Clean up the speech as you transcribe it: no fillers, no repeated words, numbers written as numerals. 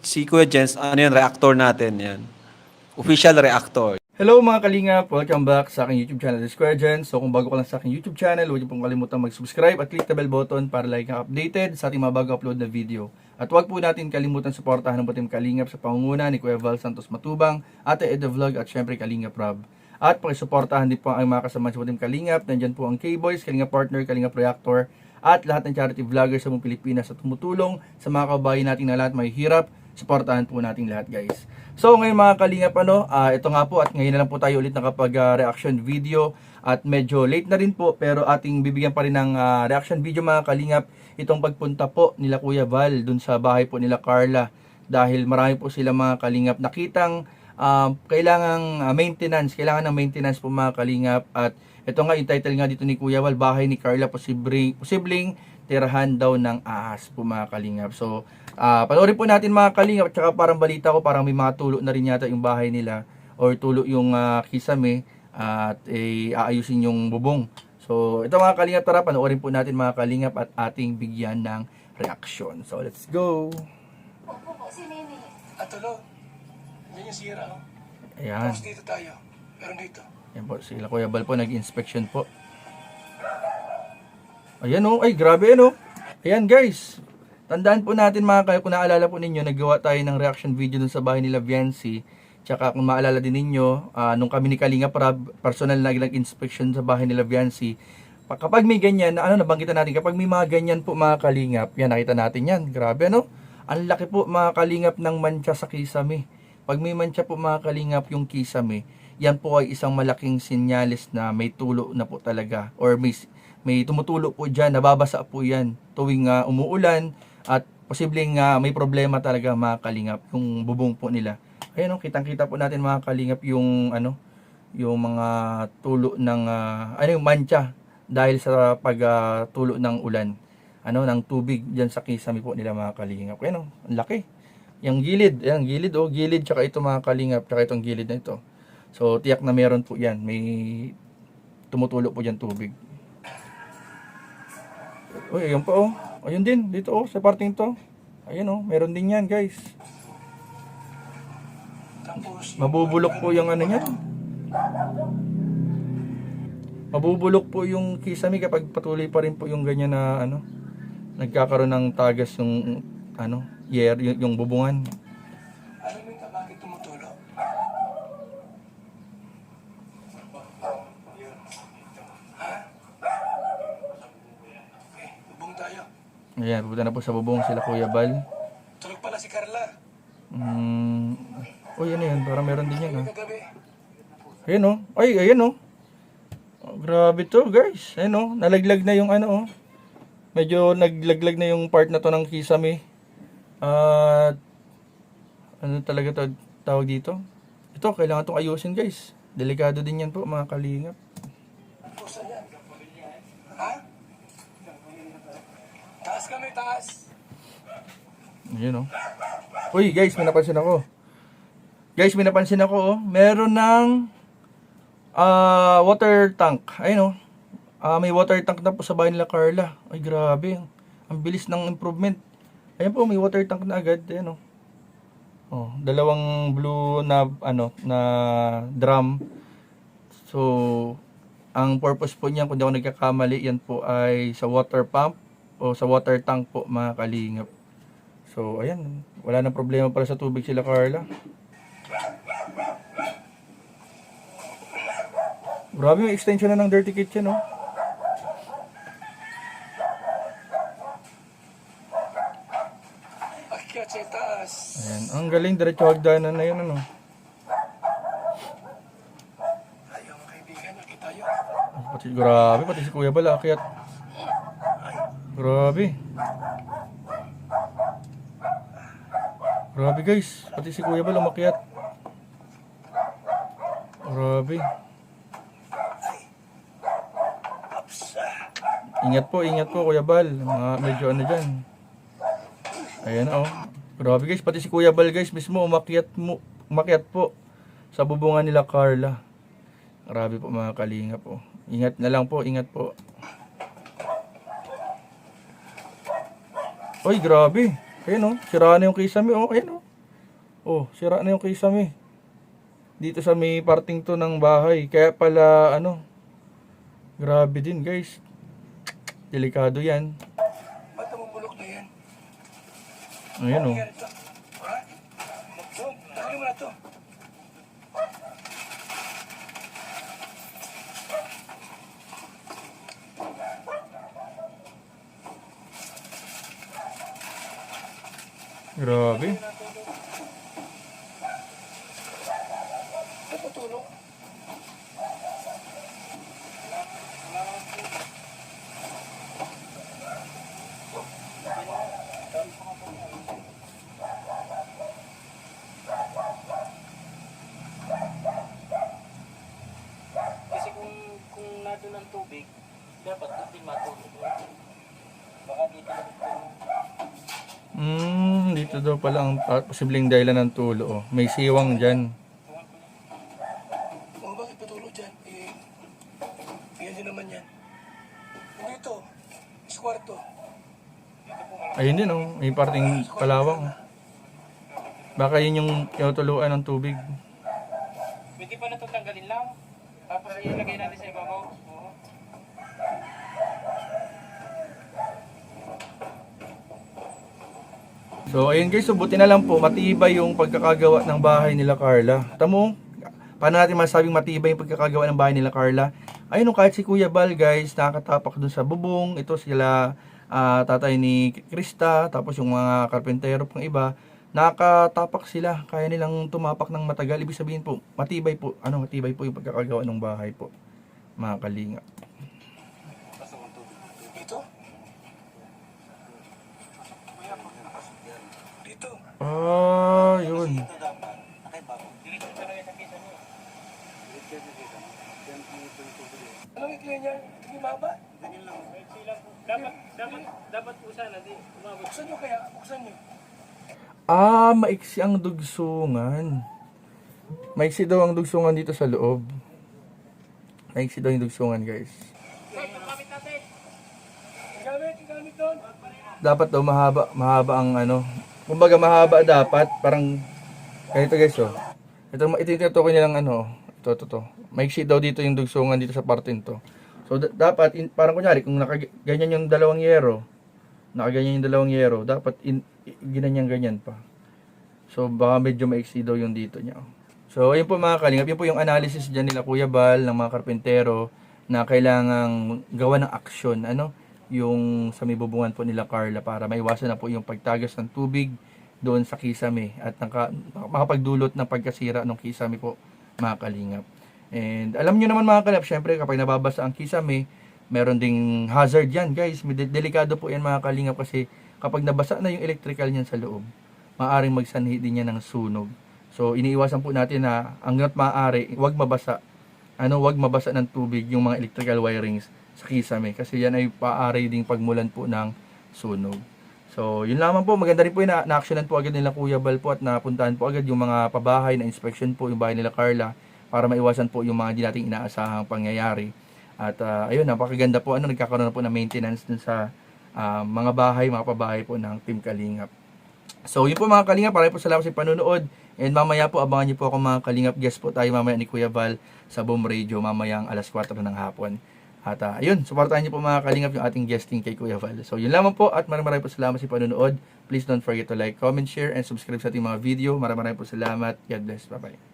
si Kuya Jens, ano yun, reactor natin yan. Official reactor. Hello mga kalingap! Welcome back sa aking YouTube channel, The Square Gen. So kung bago ka lang sa aking YouTube channel, huwag niyo pong kalimutan mag-subscribe at click the bell button para like ang updated sa ating mga bago upload na video. At huwag po natin kalimutan suportahan ng Putim Kalingap sa pangunguna ni Kuya Val Santos Matubang, Ate Ed The Vlog at syempre Kalingap Rob. At pakisuportahan din po ang mga kasama sa Putim Kalingap. Nandyan po ang K-Boys, Kalingap Partner, Kalingap Reactor at lahat ng charity vloggers sa buong Pilipinas at tumutulong sa mga kababayan natin na lahat may hirap. Suportahan po natin lahat guys. So ngayon mga kalingap ito nga po at ngayon na lang po tayo ulit nakapag-reaction video at medyo late na rin po pero ating bibigyan pa rin ng reaction video mga kalingap itong pagpunta po nila Kuya Val dun sa bahay po nila Carla dahil marami po sila mga kalingap nakitang kailangan ng maintenance po mga kalingap at ito nga yung title nga dito ni Kuya Val, bahay ni Carla posibleng tirahan daw ng ahas po mga kalingap. So panoorin po natin mga kalingap at saka parang balita ko parang may mga tulo na rin yata yung bahay nila or tulo yung kisame at aayusin yung bubong. So ito mga kalingap, tara panoorin po natin mga kalingap at ating bigyan ng reaction. So let's go. Opo po, si Nene. Tulo. Yan yung sira. Oh. Ayan. Tapos dito tayo. Pero dito. Ayan po, sila Kuya Val po nag-inspection po. Ayan oh, ay grabe ano. Ayan guys. Tandaan po natin mga kayo, kung naalala po ninyo, naggawa tayo ng reaction video dun sa bahay nila Viancy. Tsaka kung maalala din ninyo, nung kami ni Kalinga para personal na nag-inspection sa bahay nila Viancy. Kapag may ganyan, nabanggitan natin, kapag may mga ganyan po mga kalingap, yan nakita natin yan. Grabe ano. Ang laki po mga kalingap ng mancha sa kisame. Pag may mancha po mga kalingap yung kisame, yan po ay isang malaking sinyalis na may tulo na po talaga. Or may tumutulo po dyan, nababasa po yan tuwing umuulan. At posibleng may problema talaga mga kalingap yung bubong po nila. Ayun kitang-kita po natin mga kalingap yung yung mga tulo ng yung mancha dahil sa pagtulo ng ulan. Ng tubig diyan sa kisame po nila mga kalingap. Ayun ang laki. Yung gilid, gilid tsaka ito mga kalingap, tsaka itong gilid na ito. So tiyak na meron po 'yan. May tumutulo po diyan tubig. Uy, ayun pa ayun din, dito sa parting to. Ayun meron din yan guys. Tapos, Mabubulok po yung niyan. Mabubulok po yung kisame kapag patuloy pa rin po yung ganyan na nagkakaroon ng tagas yung yung bubungan. alam mo ito, bakit tumutulo? Ha? Okay, bubong tayo. Ayan, pupunta na po sa bubong sila Kuya Val. Tulog pala si Carla. Uy, ano yan? Parang meron din yan Kagabi. Ayan Ay, ayan grabe to guys. Ayan nalaglag na yung medyo naglaglag na yung part na to ng kisame. At talaga to tawag dito? Ito, kailangan tong ayusin guys. Delikado din yan po mga kalingap. Pusa yan. Ha? Taas kami, taas. Ayan Uy guys, may napansin ako. Meron ng water tank. Ayun may water tank na po sa bahay nila Carla. Ay grabe. Ang bilis ng improvement. Ayan po, may water tank na agad. Ayan dalawang blue na na drum. So ang purpose po niyan, kung di ako nagkakamali, yan po ay sa water pump o sa water tank po mga kalingap. So ayan, wala nang problema para sa tubig sila Carla. Grabe yung extension na ng Dirty Kitchen Akyat sa taas. Ayan, ang galing, diretso hagdanan na yun Ayaw mga kaibigan, nakita yun. Grabe, pati si Kuya Val akyat. Grabe guys, pati si Kuya Val umakyat. Grabe. Ingat po Kuya Val, medyo dyan. Ayan Grabe guys, pati si Kuya Val guys mismo umakyat po sa bubungan nila Carla. Grabe po mga kalingap Ingat na lang po, ingat po. Oy, grabe. Ayun oh, sira na yung kisame oh. Ayun oh. Oh, sira na yung kisame. Dito sa may parting to ng bahay. Kaya pala ano, grabe din guys. Delikado yan. Ba't namumulok na yan? Ayun oh. Nangyari to? Ha? So, tagalin mo na to. Grabe. Ba't matulog? Kasi kung nandun ang tubig, dapat doon din matulog. Baka dito lang ito. Dito daw pala ang posibleng dahilan ng tulo oh. May siwang dyan. Oh, bakit patulog dyan? Yan din naman yan. Hindi ito. Sa kwarto. Ayun din oh, may parting palawang oh. Baka yun yung tinutuluan ng tubig. Pwede pa na ito tanggalin lang. Tapos ilagay natin sa ibabaw. Oo. So ayun guys, so buti na lang po matibay yung pagkakagawa ng bahay nila Carla. Tamo, paano natin masabing matibay yung pagkakagawa ng bahay nila Carla? Ayun oh, kahit si Kuya Bal guys, nakatapak dun sa bubong. Ito sila tatay ni Krista, tapos yung mga karpentero pang iba, nakatapak sila. Kaya nilang tumapak ng matagal. Ibig sabihin po, matibay po yung pagkakagawa ng bahay po, mga kalinga. Dito? Dito. Yun. Anong ikli niya? Hindi maba? Dapat po sana di umabot. Buksan nyo kaya? Buksan nyo. Maiksi ang dugsungan. Maiksi daw ang dugsungan dito sa loob. Maiksi daw yung dugsungan guys. Gamit doon. Dapat daw mahaba ang ano. Kumbaga mahaba dapat, parang ganito guys oh. Ito ko nilang ano, ito. Maiksi daw dito yung dugsungan dito sa parte nito. So dapat parang kunyari kung nakaganyan yung dalawang yero, dapat ganyan pa. So baka medyo maiksi daw yung dito niya. So ayun po mga kalingap, yun po yung analysis dyan nila Kuya Bal ng mga karpentero na kailangang gawa ng aksyon, yung sa may bubungan po nila Carla para maiwasan na po yung pagtagas ng tubig doon sa kisame at makapagdulot ng pagkasira ng kisame po mga kalingap. And alam nyo naman mga kalingap, syempre kapag nababasa ang kisame, meron ding hazard yan guys. Delikado po yan mga kalingap kasi kapag nabasa na yung electrical niyan sa loob, maaaring magsanhi din yan ng sunog. So iniiwasan po natin na hangga't maaari, wag mabasa ng tubig yung mga electrical wirings sa kisame kasi yan ay maaari ding pagmulan po ng sunog. So yun lamang po, maganda rin po yung na-actionan po agad nila Kuya Bal po at napuntahan po agad yung mga pabahay na inspection po yung bahay nila Carla para maiwasan po yung mga di nating inaasahang pangyayari. At ayun, napakaganda po, nagkakaroon na po ng maintenance dun sa mga pabahay po ng Team Kalingap. So yun po mga Kalingap, maraming po salamat sa panonood. And mamaya po, abangan niyo po ako mga Kalingap, guest po tayo mamaya ni Kuya Bal sa Boom Radio mamayang alas 4 ng hapon. At ayun, supportahan niyo po mga Kalingap yung ating guesting kay Kuya Val. So yun lamang po at maraming po salamat sa panonood. Please don't forget to like, comment, share, and subscribe sa ating mga video. Maraming po salamat. God bless. Bye-bye.